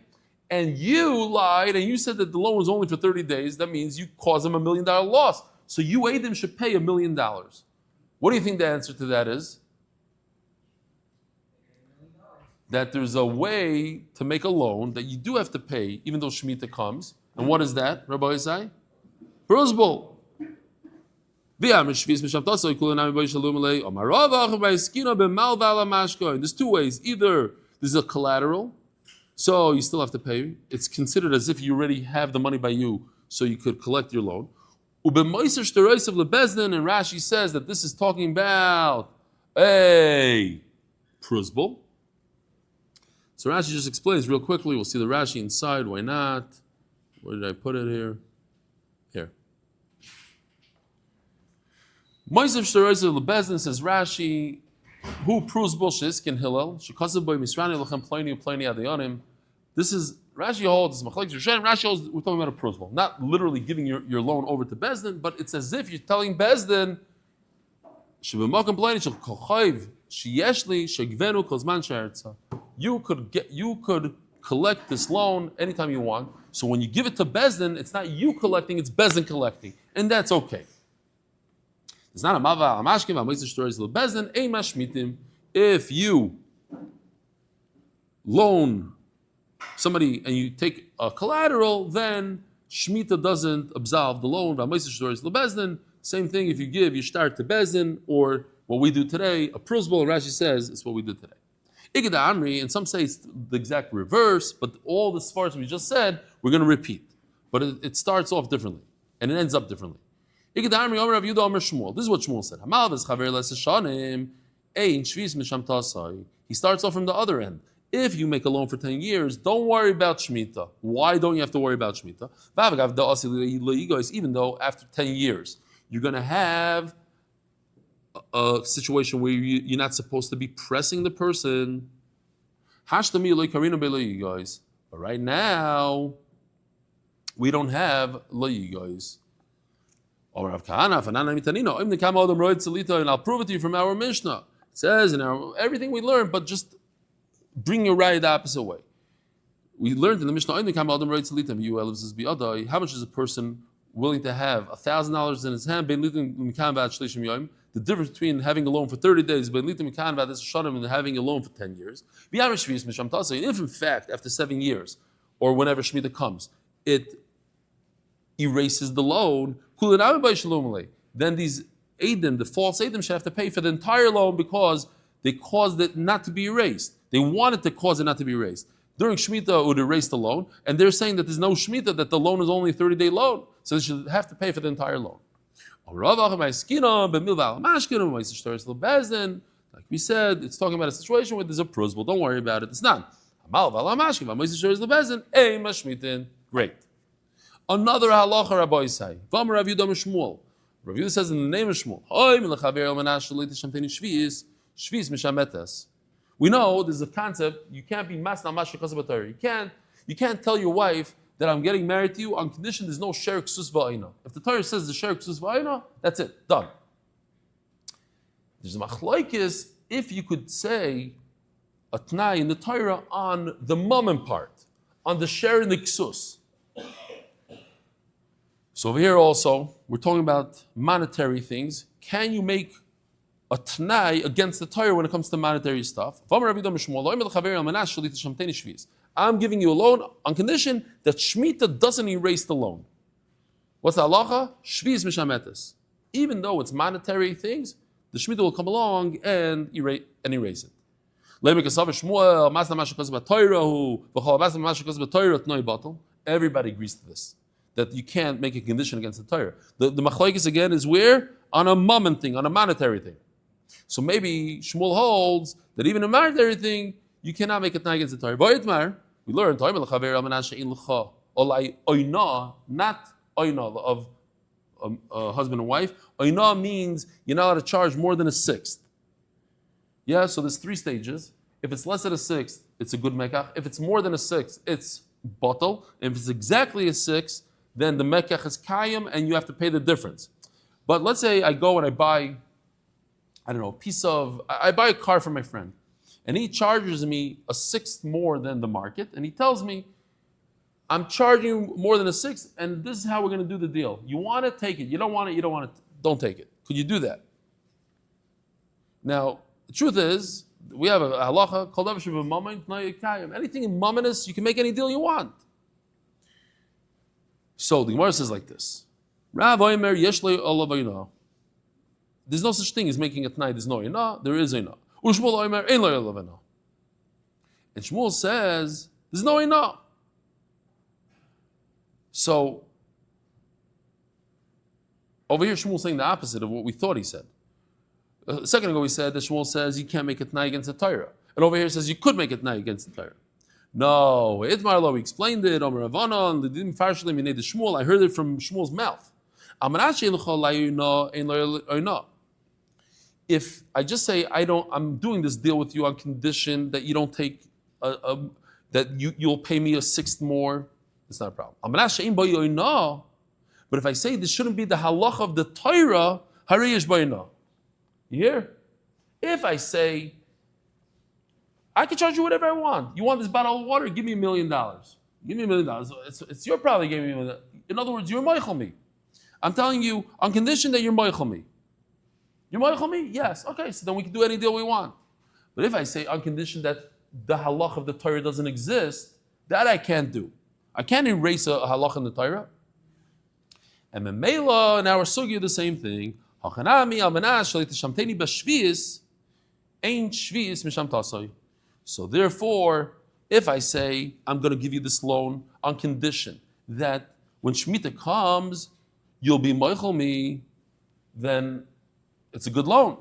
And you lied, and you said that the loan was only for 30 days. That means you caused him $1 million loss. So you, Adam, should pay $1 million. What do you think the answer to that is? That there's a way to make a loan that you do have to pay, even though Shemitah comes. And what is that, Rabbi Isai? Rose Bowl. There's two ways. Either this is a collateral, so you still have to pay. It's considered as if you already have the money by you, so you could collect your loan. And Rashi says that this is talking about a prusbul. So Rashi just explains real quickly. We'll see the Rashi inside. Why not? Where did I put it here? Here. Moisav Shtaroisav Lebezin says Rashi, who prusbul shiskin hillel shekasav boy misrani lochem ploni adeyonim. This is Rashi holds Rashi holds we're talking about a prusbul, not literally giving your loan over to Bezdin, but it's as if you're telling Bezdin you could collect this loan anytime you want. So when you give it to Bezdin, it's not you collecting, it's Bezdin collecting, and that's okay. It's not a mava amashkim amazing stories of Bezdin a mashmitim. If you loan somebody and you take a collateral, then shmita doesn't absolve the loan. Amazing stories of Bezdin. Same thing if you give your start to Bezdin, or what we do today, a prusbul. Rashi says it's what we do today. Igada Amri, and some say it's the exact reverse, but all the svarts we just said, we're going to repeat. But it starts off differently, and it ends up differently. Igada Amri, Omer Rav Yehuda, Omer Shmuel. This is what Shmuel said. Hamal v'schaver l'seshanim, ein shvis misham tasai. He starts off from the other end. If you make a loan for 10 years, don't worry about Shemitah. Why don't you have to worry about Shemitah? Even though after 10 years, you're going to have a situation where you're not supposed to be pressing the person. But right now, we don't have guys. And I'll prove it to you from our Mishnah. It says in everything we learned, but just bring your right the opposite way. We learned in the Mishnah, how much is a person willing to have $1,000 in his hand? The difference between having a loan for 30 days and having a loan for 10 years. If in fact, after 7 years, or whenever Shemitah comes, it erases the loan, then these Eidim, the false Eidim, should have to pay for the entire loan because they caused it not to be erased. They wanted to cause it not to be erased. During Shemitah, it would erase the loan, and they're saying that there's no Shemitah, that the loan is only a 30-day loan, so they should have to pay for the entire loan. Like we said, it's talking about a situation where there's a prusbul. Don't worry about it. It's not. Great. Another halacha Rabbi say. Rav Yehuda says in the name of Shmuel. We know there's a concept. You can't be masna mash because of a Torah. You can't tell your wife that I'm getting married to you on condition there's no sher ksus va'ina. If the Torah says the sher ksus va'ina, that's it, done. There's a machlokes if you could say a t'nai in the Torah on the mammon part, on the sher and the ksus. So over here also, we're talking about monetary things. Can you make a t'nai against the Torah when it comes to monetary stuff? I'm giving you a loan on condition that Shemitah doesn't erase the loan. What's the halacha? Shviz mishametes. Even though it's monetary things, the Shemitah will come along and erase it. Everybody agrees to this, that you can't make a condition against the Torah. The machlokes again is where? On a mammon thing, on a monetary thing. So maybe Shmuel holds that even a monetary thing, you cannot make a t'nai against the Torah. We learned not oina of husband and wife. Oina means you're not allowed to charge more than a sixth. Yeah, so there's 3 stages. If it's less than a sixth, it's a good mekach. If it's more than a sixth, it's bottle. If it's exactly a sixth, then the mekach is kayim and you have to pay the difference. But let's say I go and I buy, I buy a car for my friend. And he charges me a sixth more than the market, and he tells me, I'm charging you more than a sixth, and this is how we're going to do the deal. You want it, take it. You don't want it, don't take it. Could you do that? Now, the truth is, we have a halacha called anything in mammonis, you can make any deal you want. So the Gemara says like this. Rav Omer Yeshle Olavayna. there's no such thing as making a tnai. There's no ina. There is ina. Ushmuel omer ein lo yelav ina. And Shmuel says there's no ina. So over here, Shmuel's saying the opposite of what we thought he said. A second ago, we said that Shmuel says you can't make a tnai against the Torah. And over here it says you could make a tnai against the Torah. No, Idmar lo, we explained it. Omer Ravana, and didn't farshly minei the Shmuel. I heard it from Shmuel's mouth. If I just say I'm doing this deal with you on condition that you don't take that you'll pay me a sixth more, it's not a problem. But if I say this shouldn't be the halacha of the Torah, hariyesh bayna. You hear? If I say I can charge you whatever I want. You want this bottle of water? Give me $1 million. Give me $1 million. It's your problem. Give me $1 million. In other words, you're moichel me. I'm telling you on condition that you're moichel me. You're moichel me? Yes. Okay. So then we can do any deal we want. But if I say on condition that the halach of the Torah doesn't exist, that I can't do. I can't erase a halach in the Torah. And Memela and our sugya the same thing. So therefore, if I say I'm going to give you this loan on condition that when Shemitah comes, you'll be moichel me, then it's a good loan.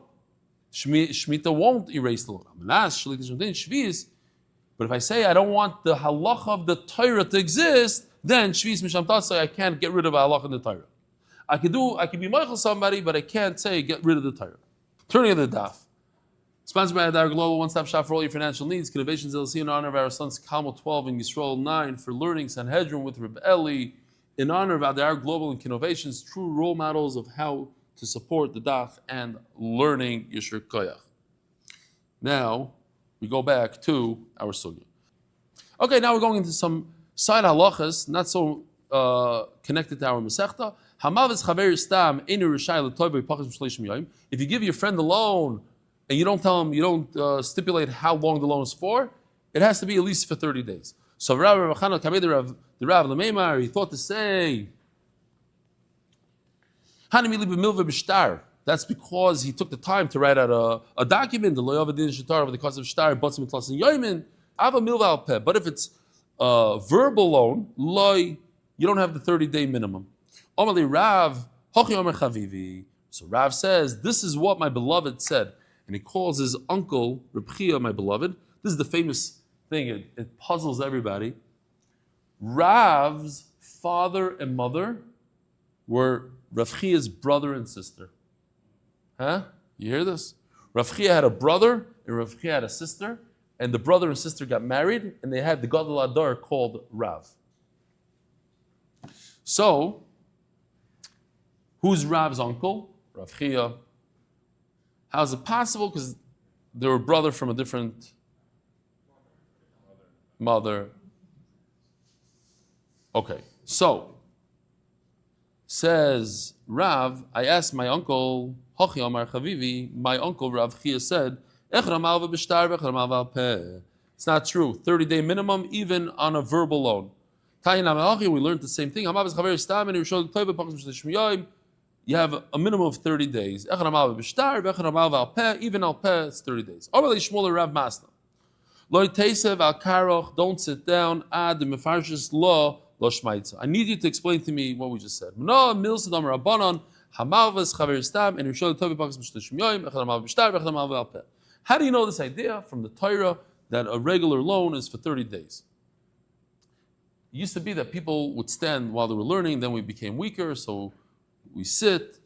Shemitah won't erase the loan. But if I say I don't want the halacha of the Torah to exist, then Shvius Misham Tasai, I can't get rid of a halacha in the Torah. I can be moichel somebody, but I can't say get rid of the Torah. Turning to the daf. Sponsored by our global one-stop shop for all your financial needs. Innovations LLC in honor of our sons Kamel 12 and Yisroel 9 for learning Sanhedrin with Reb Eli. In honor of our global and innovations, true role models of how to support the daf and learning Yishur Koyach. Now we go back to our sugya. Okay, now we're going into some side halachas, not so connected to our Masechta. If you give your friend a loan and you don't tell him, you don't stipulate how long the loan is for, it has to be at least for 30 days. So the Rav Lememar, he thought to say, that's because he took the time to write out a document, the Leah over the cost of shtar, but if it's a verbal loan, you don't have the 30-day minimum. So Rav says, this is what my beloved said. And he calls his uncle, Reb my beloved. This is the famous thing, it puzzles everybody. Rav's father and mother were Rav Chia's brother and sister. Huh? You hear this? Rav Chia had a brother and Rav Chia had a sister, and the brother and sister got married, and they had the Gadol Adar called Rav. So, who's Rav's uncle? Rav Chia. How is it possible? Because they were brother from a different mother. Okay, so says Rav, I asked my uncle, Hochi Amar Chavivi, my uncle Rav Chia said, it's not true. 30-day minimum, even on a verbal loan. We learned the same thing. You have a minimum of 30 days. Even al peh, it's 30 days. Don't sit down. I need you to explain to me what we just said. How do you know this idea from the Torah that a regular loan is for 30 days? It used to be that people would stand while they were learning, then we became weaker, so we sit.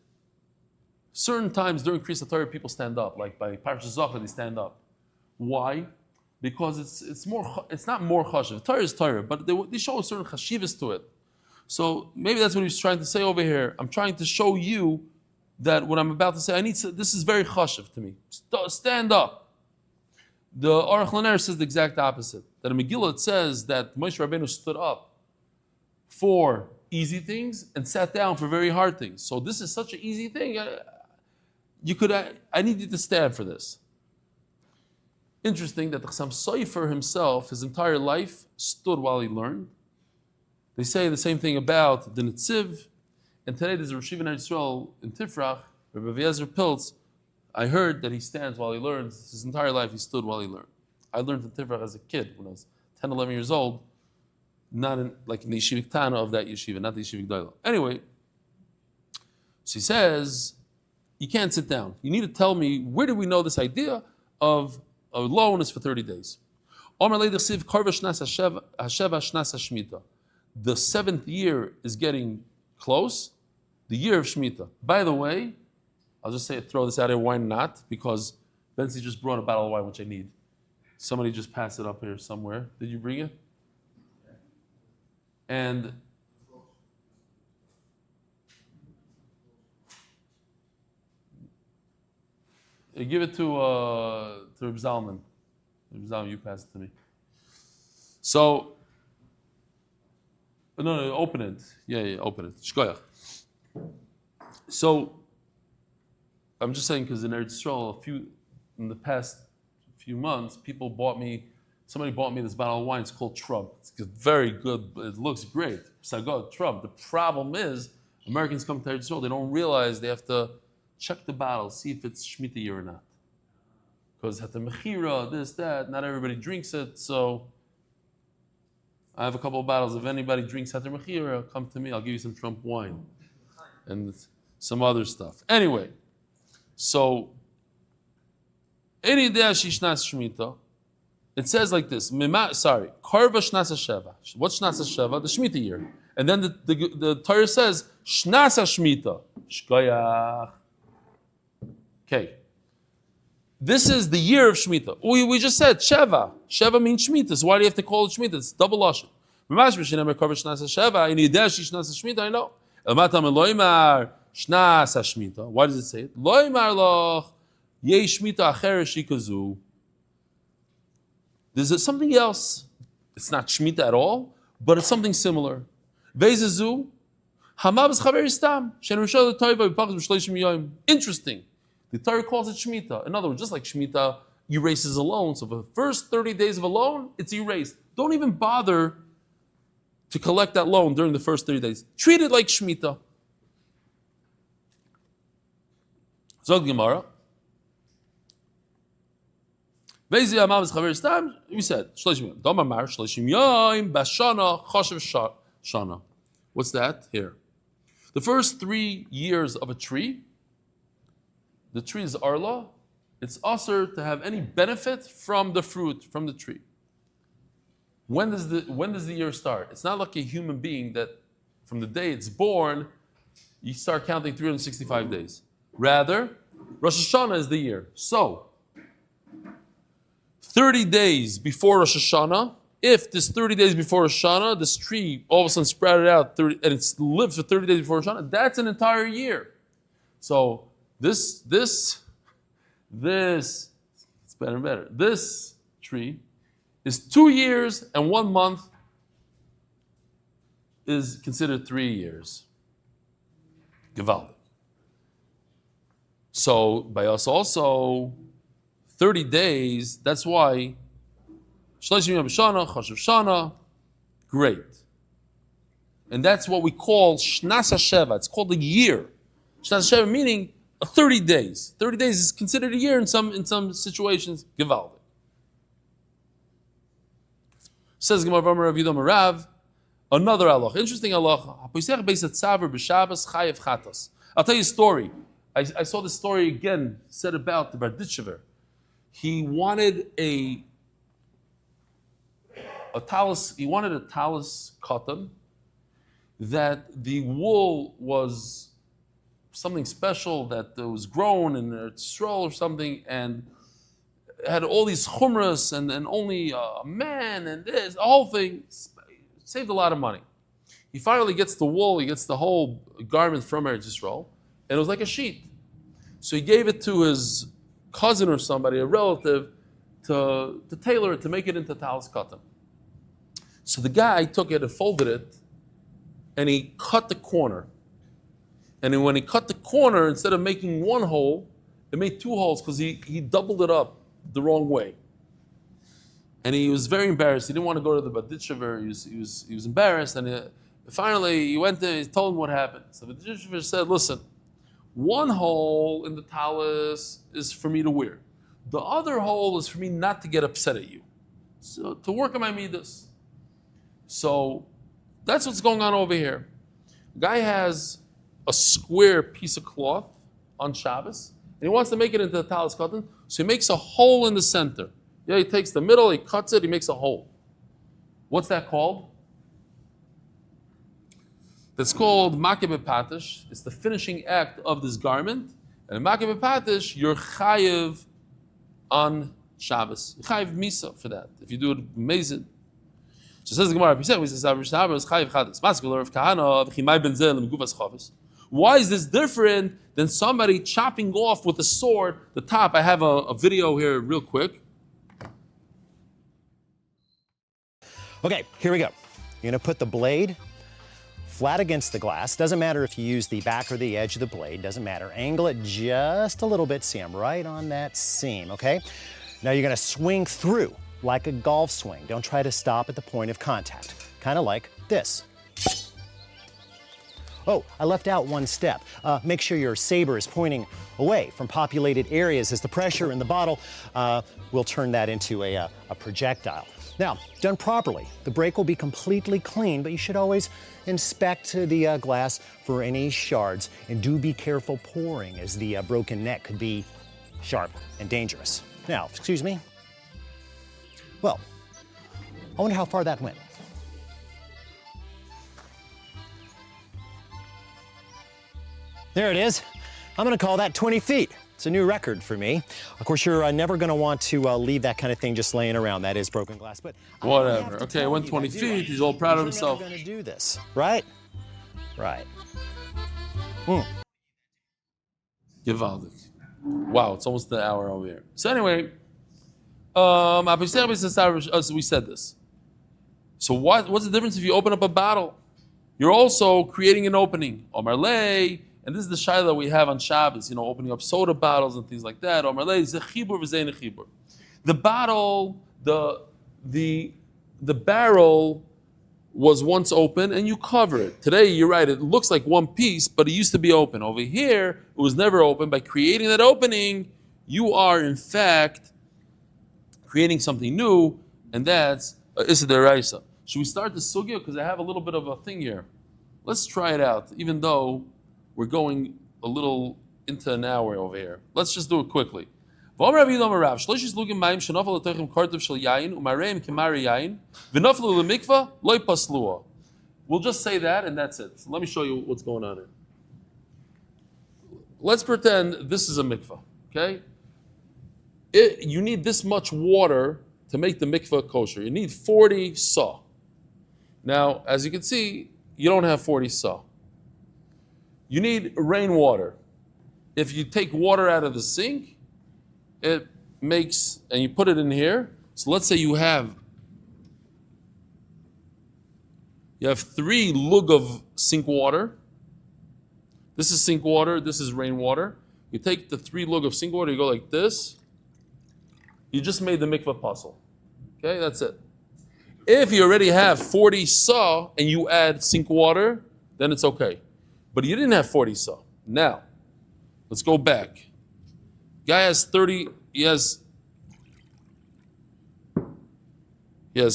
Certain times during Kriyas Torah, people stand up, like by Parshas Zachar, they stand up. Why? Because it's not more chashiv. Torah is Torah, but they show a certain chashivas to it. So maybe that's what he's trying to say over here. I'm trying to show you that what I'm about to say, this is very chashiv to me. Stand up. The Aruch LaNer says the exact opposite. That in Megillah it says that Moshe Rabbeinu stood up for easy things and sat down for very hard things. So this is such an easy thing. I need you to stand for this. Interesting that the Chassam Sofer himself, his entire life, stood while he learned. They say the same thing about the Netziv. And today there's a Refuah Shelamah in Tifrach Rabbi Eliezer Pilz, I heard that he stands while he learns. His entire life he stood while he learned. I learned in Birevach as a kid when I was 10, 11 years old, not in the yeshiva Tana of that yeshiva, not the yeshiva Gdoila. Anyway, so he says, you can't sit down. You need to tell me, where do we know this idea of a loan is for 30 days? The 7th year is getting close, the year of Shemitah. By the way, I'll just throw this out here, why not? Because Benzi just brought a bottle of wine, which I need. Somebody just passed it up here somewhere. Did you bring it? And give it to Reb Zalman. Reb Zalman, you pass it to me. So, no, open it. Yeah, open it. Shkoyach. So, I'm just saying because in Eretz Yisrael, in the past few months, somebody bought me this bottle of wine. It's called Trump. It's very good. It looks great. Sagot Trump. The problem is, Americans come to Eretz Yisrael, they don't realize they have to check the bottle, see if it's Shemitah year or not. Because at the Mechira, this, that, not everybody drinks it. So I have a couple of bottles. If anybody drinks at the Mechira, come to me. I'll give you some Trump wine and some other stuff. Anyway, so any day Shishnas Shemitah, it says like this. Karva Shnasa Sheva. What's Shnasa Sheva? The Shemitah year. And then the Torah says Shnasa Shemitah. Shkoyach. Okay. This is the year of Shemitah. We just said Sheva. Sheva means Shemitah. So why do you have to call it Shemitah? It's double lashon. I know. Why does it say it? There's something else. It's not Shemitah at all, but it's something similar. Interesting. The Torah calls it Shemitah. In other words, just like Shemitah erases a loan, so for the first 30 days of a loan, it's erased. Don't even bother to collect that loan during the first 30 days. Treat it like Shemitah. Zog Gemara. We said, what's that? Here. The first 3 years of a tree, the tree is arla, it's usher to have any benefit from the fruit, from the tree. When does the year start? It's not like a human being that from the day it's born, you start counting 365 days. Rather, Rosh Hashanah is the year. So, 30 days before Rosh Hashanah, if this 30 days before Rosh Hashanah, this tree all of a sudden sprouted out and it's lived for 30 days before Rosh Hashanah, that's an entire year. So, this, it's better and better. This tree is 2 years and 1 month is considered 3 years. Gewaldig. So by us also, 30 days, that's why Shleshim Yom Shana, Chashav Shana, great. And that's what we call Shnasa Sheva. It's called a year. Shnasa Sheva meaning 30 days. 30 days is considered a year in some situations. Gewaldig. Says Gemara V'Amar Rav Yudam Rav, another halacha, interesting halacha. I'll tell you a story. I saw this story again said about the Barditchever. He wanted a talus. He wanted a talus cotton that the wool was something special that was grown in Yisroel or something, and had all these chumras and only a man and this, the whole thing, saved a lot of money. He finally gets the wool, he gets the whole garment from Eretz Yisrael, and it was like a sheet. So he gave it to his cousin or somebody, a relative, to tailor it, to make it into talus cotton. So the guy took it and folded it, and he cut the corner. And then when he cut the corner, instead of making one hole, it made 2 holes because he doubled it up the wrong way. And he was very embarrassed. He didn't want to go to the Barditchever. He was embarrassed. And finally, he went there, he told him what happened. So the Barditchever said, listen, One hole in the talus is for me to wear. The other hole is for me not to get upset at you. So to work on my midas. So that's what's going on over here. Guy has a square piece of cloth on Shabbos, and he wants to make it into the talus cotton, so he makes a hole in the center. Yeah, he takes the middle, he cuts it, he makes a hole. What's that called? That's called Makkos Patish. It's the finishing act of this garment. And in Makkos Patish, you're chayiv on Shabbos. You're chayiv misa for that. If you do it amazing. So says the Gemara, why is this different than somebody chopping off with a sword the top? I have a video here real quick. Okay, here we go. You're gonna put the blade flat against the glass. Doesn't matter if you use the back or the edge of the blade, doesn't matter. Angle it just a little bit, see I'm right on that seam, okay? Now you're gonna swing through like a golf swing. Don't try to stop at the point of contact. Kind of like this. Oh, I left out one step. Make sure your saber is pointing away from populated areas as the pressure in the bottle will turn that into a projectile. Now, done properly, the break will be completely clean, but you should always inspect the glass for any shards, and do be careful pouring, as the broken neck could be sharp and dangerous. Now, excuse me. Well, I wonder how far that went. There it is. I'm gonna call that 20 feet. It's a new record for me. Of course, you're never gonna want to leave that kind of thing just laying around. That is broken glass, but whatever. Okay, I went 20 feet. He's all proud of himself. You're never gonna do this, right? Right. Gewaldig. Wow, it's almost the hour over here. So anyway, we said this. So what's the difference if you open up a bottle? You're also creating an opening. Omar Lei, and this is the shayla that we have on Shabbos, opening up soda bottles and things like that. Omar Lei, zechibur v'zein chibur. The bottle, the barrel was once open and you cover it. Today, you're right, it looks like one piece, but it used to be open. Over here, it was never open. By creating that opening, you are in fact creating something new, and that's Issa Deraisa. Should we start the sugya? Because I have a little bit of a thing here. Let's try it out, even though we're going a little into an hour over here. Let's just do it quickly. We'll just say that, and that's it. So let me show you what's going on here. Let's pretend this is a mikvah, okay? You need this much water to make the mikvah kosher. You need 40 saw. Now, as you can see, you don't have 40 saw. You need rainwater. If you take water out of the sink, it makes, and you put it in here. So let's say you have 3 lug of sink water. This is sink water, this is rainwater. You take the 3 lug of sink water, you go like this. You just made the mikvah puzzle. Okay, that's it. If you already have 40 saw and you add sink water, then it's okay. But you didn't have 40 saw. Now, let's go back. Guy has 30, he has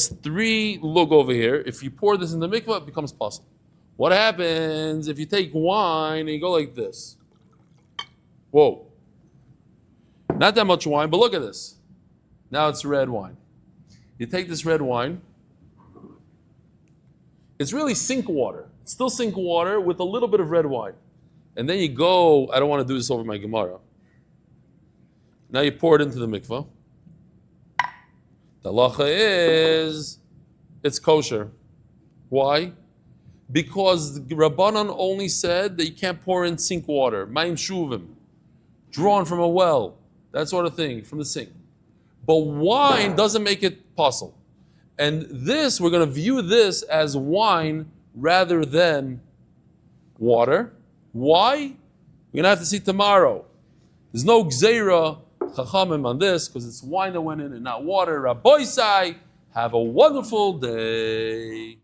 3 lug over here. If you pour this in the mikvah, it becomes puzzle. What happens if you take wine and you go like this? Whoa. Not that much wine, but look at this. Now it's red wine. You take this red wine. It's really sink water. It's still sink water with a little bit of red wine. And then you go, I don't want to do this over my Gemara. Now you pour it into the mikvah. The halacha is, it's kosher. Why? Because the Rabbanan only said that you can't pour in sink water. Mayim shuvim. Drawn from a well. That sort of thing, from the sink. But wine doesn't make it possible. And this, we're going to view this as wine rather than water. Why? We're going to have to see tomorrow. There's no gzeira chachamim on this because it's wine that went in and not water. Rabbi Sai, have a wonderful day.